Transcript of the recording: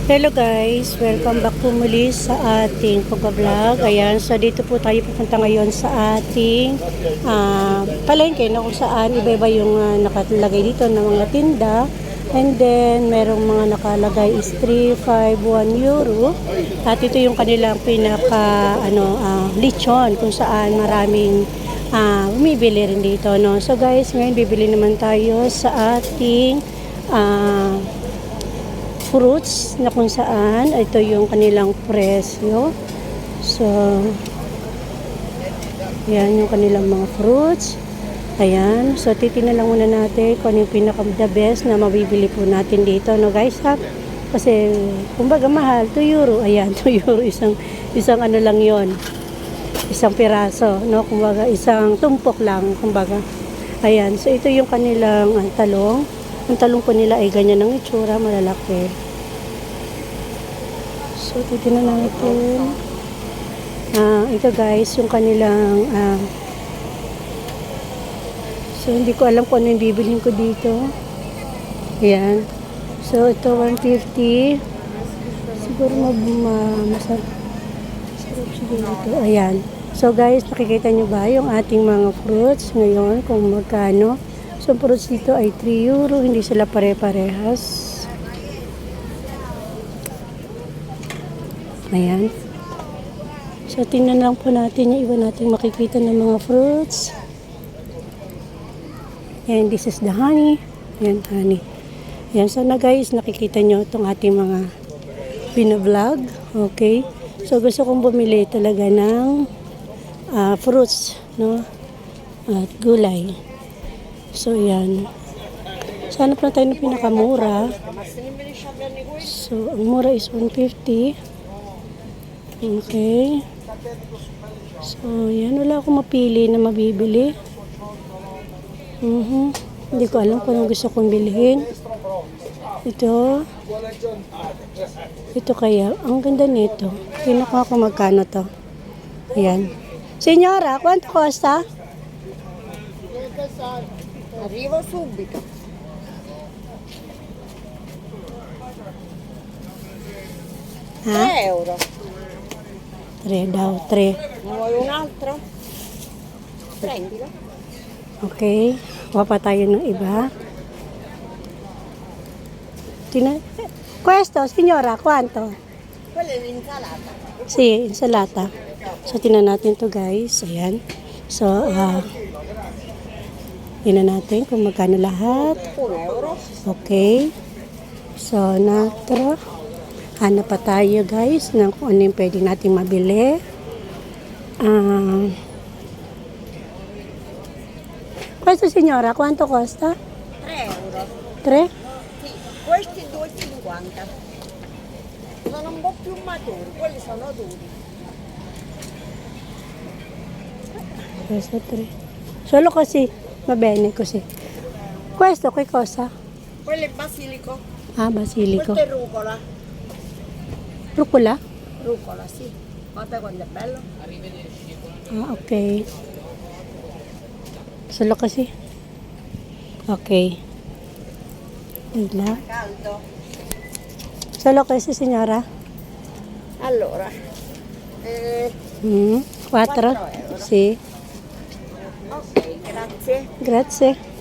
Hello guys, welcome back po muli sa ating pag-vlog. Ayan, so dito po tayo pupunta ngayon sa ating palengke na kung saan iba-iba yung nakalagay dito ng mga tinda. And then, merong mga nakalagay is 351 euro. At ito yung kanilang pinaka lechon kung saan maraming bumibili rin dito. No? So guys, ngayon bibili naman tayo sa ating fruits na kung saan ito yung kanilang presyo. So yan yung kanilang mga fruits. Ayan, so titingnan lang muna natin kung ano yung pinaka the best na mabibili po natin dito, no guys, ha? Kasi kumbaga mahal, 2 euro. Ayan, 2 euro isang ano lang yon, isang piraso, no? Kumbaga isang tumpok lang, kumbaga. Ayan, so ito yung kanilang talong. Ang talong po nila ay ganyan ang itsura, malalaki. So, titignan natin. Ito guys, yung kanilang so, hindi ko alam kung ano yung bibilhin ko dito. Ayan. So, ito 150. Siguro masarap siguro ito. Ayan. So, guys, nakikita nyo ba yung ating mga fruits ngayon kung magkano? So, fruits dito ay 3 euro. Hindi sila pare-parehas. Ayan. So, tingnan lang po natin yung iba natin makikita ng mga fruits. And this is the honey. Ayan, honey. Ayan, sana guys, nakikita nyo itong ating mga binablog. Okay. So, gusto kong bumili talaga ng fruits, no? At gulay. So, yan. Sana pa tayo na pinakamura. So, ang mura is 150. Okay. So, yan. Wala akong mapili na mabibili. Hindi ko alam kung anong gusto kong bilhin. Ito. Ito kaya. Ang ganda nito. Tingnan ko kung magkano to. Ayan. Senyora, quanto costa? Arrivo subito. Ha? 3 euro. 3 daw. 3. Ne vuoi un altro? Prendilo. Okay. Kuha pa tayo ng iba. Questo, signora, quanto? Quella è l'insalata. Si, insalata. So, tingnan natin to guys. Ayan. So, tingnan natin kung magkano lahat. 1 euro. Okay. So, natro. Hanap pa tayo guys ng kung ano yung pwede natin mabili. Questo signora, quanto costa? 3 euro. 3? Sì, questi 2,50. Sono un po' più maturi, quelli sono duri. Questo 3. Solo così, va bene così. Questo che cosa? Quello è basilico. Ah, basilico. Questo è rucola. Rucola? Rucola, sì. Guarda quanto è bello. Ah, okay. Solo kasi. Okay. Wala. Caldo. Solo kasi, signora? Allora. 4? €4. Sì. Ok, grazie. Grazie.